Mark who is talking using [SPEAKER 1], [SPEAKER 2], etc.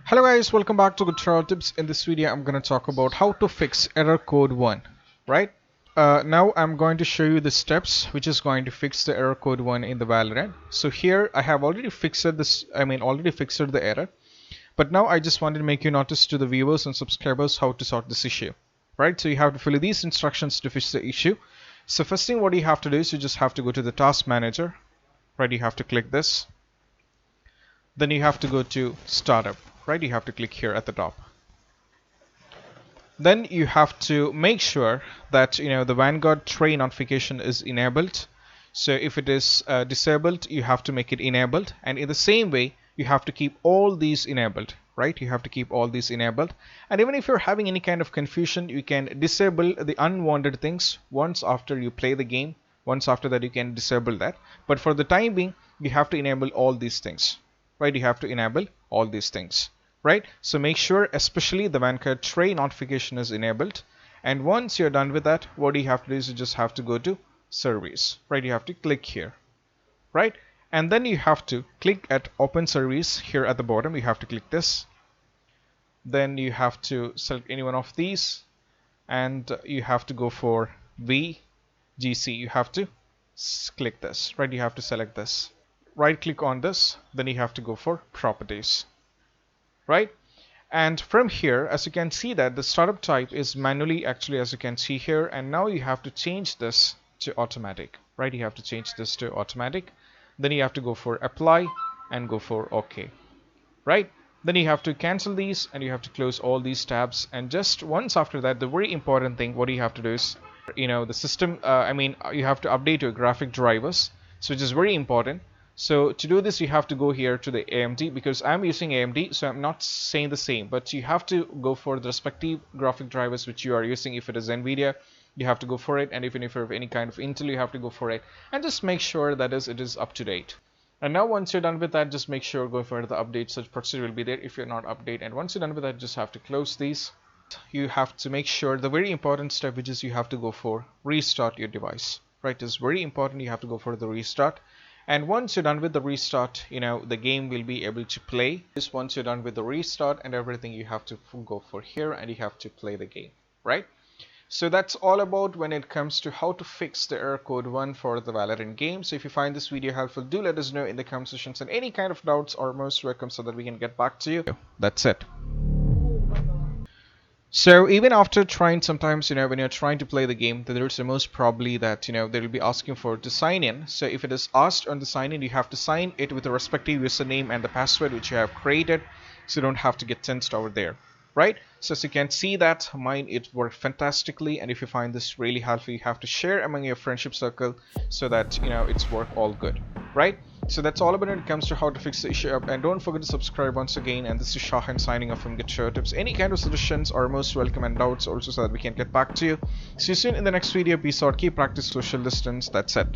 [SPEAKER 1] Hello guys, welcome back to Good Trial Tips. In this video I'm going to talk about how to fix error code 1, right? Now I'm going to show you the steps which is going to fix the error code 1 in the Valorant. So here I have already fixed the error, but now I just wanted to make you notice to the viewers and subscribers how to sort this issue, right? So you have to follow these instructions to fix the issue. So first thing what you have to do is you just have to go to the task manager, right? You have to click this. Then you have to go to startup, right? You have to click here at the top. Then you have to make sure that the Vanguard tray notification is enabled. So if it is disabled, you have to make it enabled, and in the same way you have to keep all these enabled, right? You have to keep all these enabled, and even if you're having any kind of confusion, you can disable the unwanted things once after you play the game. Once after that you can disable that, but for the time being you have to enable all these things, right? You have to enable all these things, right? So make sure especially the Vanguard tray notification is enabled, and once you're done with that, what you have to do is you just have to go to service, right? You have to click here, right? And then you have to click at open service here at the bottom. You have to click this, then you have to select any one of these, and you have to go for VGC. You have to click this, right? You have to select this, right click on this, then you have to go for properties, right? And from here, as you can see that the startup type is manually, actually, as you can see here, and now you have to change this to automatic, right? You have to change this to automatic. Then you have to go for apply and go for OK, right? Then you have to cancel these and you have to close all these tabs, and just once after that, the very important thing what you have to do is the system you have to update your graphic drivers, so which is very important. So to do this, you have to go here to the AMD, because I'm using AMD, so I'm not saying the same, but you have to go for the respective graphic drivers which you are using. If it is NVIDIA, you have to go for it, and even if you have any kind of Intel, you have to go for it, and just make sure that it is up to date. And now once you're done with that, just make sure go for the update. Such procedure will be there if you're not update, and once you're done with that, just have to close these. You have to make sure the very important step, which is you have to go for restart your device, right? It's very important. You have to go for the restart. And once you're done with the restart, the game will be able to play. Just once you're done with the restart and everything, you have to go for here and you have to play the game, right? So that's all about when it comes to how to fix the error code 1 for the Valorant game. So if you find this video helpful, do let us know in the comment sections, and any kind of doubts are most welcome so that we can get back to you. That's it. So even after trying, sometimes when you're trying to play the game, there is most probably that they will be asking for to sign in. So if it is asked on the sign in, you have to sign it with the respective username and the password which you have created, so you don't have to get tensed over there, right? So as you can see that mine, it worked fantastically, and if you find this really helpful, you have to share among your friendship circle so that it's work all good, right? So that's all about when it comes to how to fix the issue up, and don't forget to subscribe once again. And this is Shahan signing off from Good Show Tips. Any kind of suggestions are most welcome, and doubts also, so that we can get back to you. See you soon in the next video. Peace out, keep practice social distance. That's it.